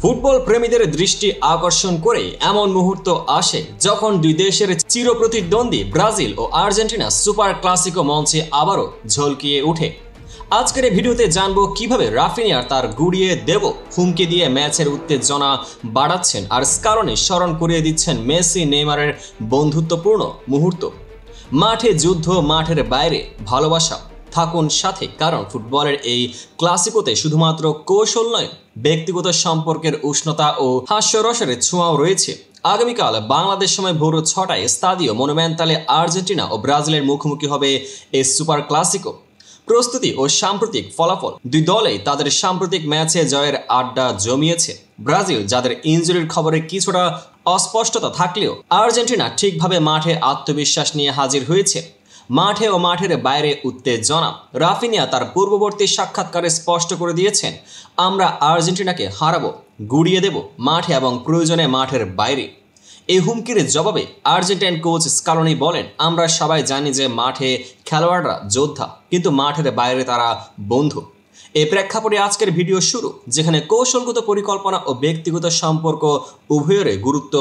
Football প্রেমীদের দৃষ্টি আকর্ষণ করে এমন মুহূর্ত আসে যখন দুই দেশের চিরপ্রতিদ্বন্দ্বী ব্রাজিল ও আর্জেন্টিনা সুপার ক্লাসিকো মঞ্চে আবারও ঝলকিয়ে ওঠে। আজকের এই ভিডিওতে জানবো কিভাবে রাফিনিয়া তার গুড়িয়ে দেব হুমকি দিয়ে ম্যাচের উত্তেজনা বাড়াচ্ছেন আর স্কালোনি স্মরণ করিয়ে দিচ্ছেন মেসি নেইমারের বন্ধুত্বপূর্ণ মুহূর্ত। মাঠে যুদ্ধ, মাঠের বাইরে ভালোবাসা। থাকুন সাথে, কারণ ফুটবলের এই ক্লাসিকোতে শুধুমাত্র কৌশল নয়, ব্যক্তিগত সম্পর্কের উষ্ণতা ও হাস্যরসের ছোঁয়াও রয়েছে। আগামীকাল বাংলাদেশ সময় ভোর 6টায় স্তাদিও মনুমেন্টালে আর্জেন্টিনা ও ব্রাজিলের মুখোমুখি হবে এই সুপার ক্লাসিকো। প্রস্তুতি ও সাম্প্রতিক ফলাফল, দুই দলেই তাদের সাম্প্রতিক ম্যাচে জয়ের আড্ডা জমিয়েছে। ব্রাজিল, যাদের ইনজুরির খবরে কিছুটা অস্পষ্টতা থাকলেও আর্জেন্টিনা ঠিকভাবে মাঠে আত্মবিশ্বাস নিয়ে হাজির হয়েছে। মাঠে ও মাঠের বাইরে উত্তেজনা। রাফিনিয়া তার পূর্ববর্তী সাক্ষাৎকারে স্পষ্ট করে দিয়েছেন, আমরা আর্জেন্টিনাকে হারাবো, গুড়িয়ে দেব মাঠে এবং প্রয়োজনে মাঠের বাইরে। এই হুমকির জবাবে আর্জেন্টাইন কোচ স্কালোনি বলেন, আমরা সবাই জানি যে মাঠে খেলোয়াড়রা যোদ্ধা, কিন্তু মাঠের বাইরে তারা বন্ধু। এই প্রেক্ষাপটে আজকের ভিডিও শুরু, যেখানে কৌশলগত পরিকল্পনা ও ব্যক্তিগত সম্পর্ক উভয়েরই গুরুত্ব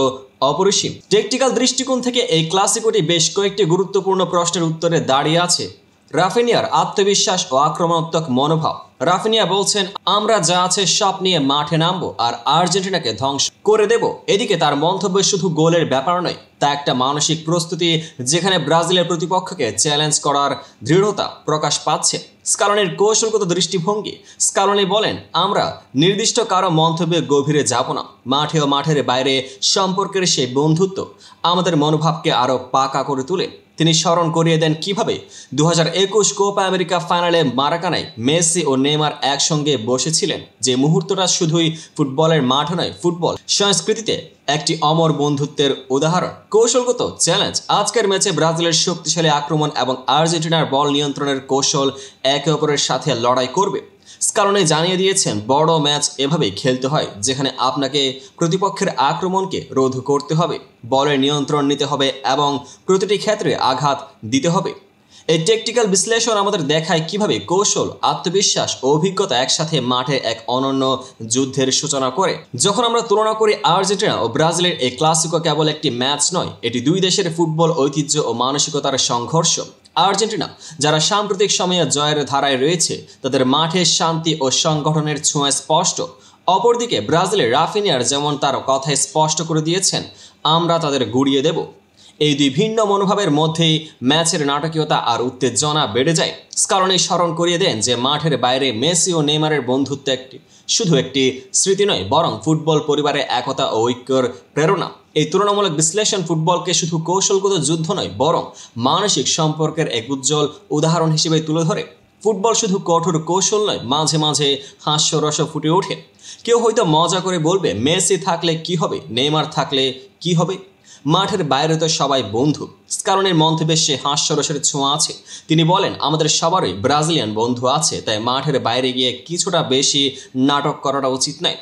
অপরিসীম। টেকটিক্যাল দৃষ্টিকোণ থেকে এই ক্লাসিকোটি বেশ কয়েকটি গুরুত্বপূর্ণ প্রশ্নের উত্তরে দাঁড়িয়ে আছে। রাফিনিয়ার আত্মবিশ্বাস ও আক্রমণাত্মক মনোভাব। রাফিনিয়া বলছেন, আমরা যা আছে সব নিয়ে মাঠে নামবো আর আর্জেন্টিনাকে ধ্বংস করে দেব। এদিকে তার মন্তব্য শুধু গোলের ব্যাপার নয়, তা একটা মানসিক প্রস্তুতি, যেখানে ব্রাজিলের প্রতিপক্ষকে চ্যালেঞ্জ করার দৃঢ়তা প্রকাশ পাচ্ছে। স্কালোনির কৌশলগত দৃষ্টিভঙ্গি। স্কালোনি বলেন, আমরা নির্দিষ্ট কারো মন্তব্যে গভীরে যাব না। মাঠে ও মাঠের বাইরে সম্পর্কের সেই বন্ধুত্ব আমাদের মনোভাবকে আরও পাকা করে তোলে। তিনি স্মরণ করিয়ে দেন কিভাবে 2021 কোপা আমেরিকা ফাইনালে মারাকানায় মেসি ও নেইমার একসঙ্গে বসেছিলেন। যে মুহূর্তটা শুধুই ফুটবলের মাঠ নয়, ফুটবল সংস্কৃতিতে একটি অমর বন্ধুত্বের উদাহরণ। কৌশলগত চ্যালেঞ্জ। আজকের ম্যাচে ব্রাজিলের শক্তিশালী আক্রমণ এবং আর্জেন্টিনার বল নিয়ন্ত্রণের কৌশল একে অপরের সাথে লড়াই করবে। স্কালোনি জানিয়ে দিয়েছেন, বড় ম্যাচ এভাবেই খেলতে হয়, যেখানে আপনাকে প্রতিপক্ষের আক্রমণকে রোধ করতে হবে, বলের নিয়ন্ত্রণ নিতে হবে এবং প্রতিটি ক্ষেত্রে আঘাত দিতে হবে। এই টেকটিক্যাল বিশ্লেষণ আমাদের দেখায় কিভাবে কৌশল, আত্মবিশ্বাস ও অভিজ্ঞতা একসাথে মাঠে এক অনন্য যুদ্ধের সূচনা করে। যখন আমরা তুলনা করি আর্জেন্টিনা ও ব্রাজিলের এই ক্লাসিকো কেবল একটি ম্যাচ নয়, এটি দুই দেশের ফুটবল ঐতিহ্য ও মানসিকতার সংঘর্ষ। আর্জেন্টিনা, যারা সাম্প্রতিক সময়ে জয়ের ধারায় রয়েছে, তাদের মাঠে শান্তি ও সংগঠনের ছোঁয়া স্পষ্ট। অপরদিকে ব্রাজিলের রাফিনিয়ার যেমন তার কথায় স্পষ্ট করে দিয়েছেন, আমরা তাদের গুড়িয়ে দেব। এই দুই ভিন্ন মনোভাবের মধ্যেই ম্যাচের নাটকীয়তা আর উত্তেজনা বেড়ে যায়। স্কালোনি স্মরণ করিয়ে দেন যে মাঠের বাইরে মেসি ও নেইমারের বন্ধুত্ব শুধু একটি স্মৃতি নয়, বরং ফুটবল পরিবারের একতা ও ঐক্যর প্রেরণা। এই তুলনামূলক বিশ্লেষণ ফুটবলকে শুধু কৌশলগত যুদ্ধ নয়, বরং মানসিক সম্পর্কের এক উজ্জ্বল উদাহরণ হিসেবে তুলে ধরে। ফুটবল শুধু কঠোর কৌশল নয়, মাঝে মাঝে হাস্যরস ফুটে ওঠে। কেউ হয়তো মজা করে বলবে, মেসি থাকলে কি হবে, নেইমার থাকলে কি হবে, মাঠের বাইরে তো সবাই বন্ধু। স্কালোনির মন্তব্যে সে হাস্যরসের ছোঁয়া আছে। তিনি বলেন, আমাদের সবারই ব্রাজিলিয়ান বন্ধু আছে, তাই মাঠের বাইরে গিয়ে কিছুটা বেশি নাটক করাটা উচিত নয়।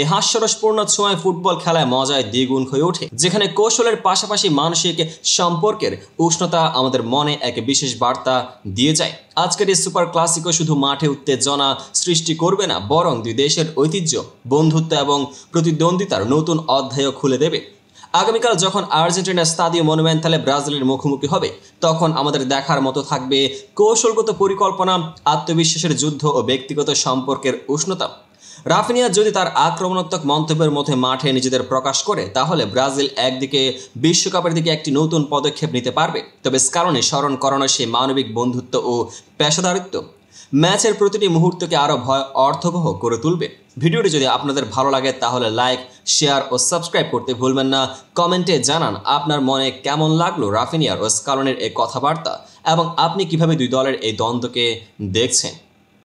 এই হাস্যরসপূর্ণ ছোঁয়ায় ফুটবল খেলায় মজায় দ্বিগুণ হয়ে ওঠে, যেখানে কৌশলের পাশাপাশি মানসিক সম্পর্কের উষ্ণতা আমাদের মনে এক বিশেষ বার্তা দিয়ে যায়। আজকের এই সুপার ক্লাসিকো শুধু মাঠে উত্তেজনা সৃষ্টি করবে না, বরং দুই দেশের ঐতিহ্য, বন্ধুত্ব এবং প্রতিদ্বন্দ্বিতার নতুন অধ্যায়ও খুলে দেবে। আগামীকাল যখন আর্জেন্টিনা স্তাদিও মনুমেন্টালে ব্রাজিলের মুখোমুখি হবে, তখন আমাদের দেখার মতো থাকবে কৌশলগত পরিকল্পনা, আত্মবিশ্বাসের যুদ্ধ ও ব্যক্তিগত সম্পর্কের উষ্ণতা। রাফিনিয়া যদি তার আক্রমণাত্মক মন্তব্যের মধ্যে মাঠে নিজেদের প্রকাশ করে, তাহলে ব্রাজিল একদিকে বিশ্বকাপের দিকে একটি নতুন পদক্ষেপ নিতে পারবে। তবে স্কালোনি স্মরণ করানো সেই মানবিক বন্ধুত্ব ও পেশাদারিত্ব ম্যাচের প্রতিটি মুহূর্তকে আরও অর্থবহ করে তুলবে। ভিডিওটি যদি আপনাদের ভালো লাগে তাহলে লাইক, শেয়ার ও সাবস্ক্রাইব করতে ভুলবেন না। কমেন্টে জানান আপনার মনে কেমন লাগলো রাফিনিয়ার ও স্কালোনির এই কথাবার্তা এবং আপনি কিভাবে দুই দলের এই দ্বন্দ্বকে দেখছেন।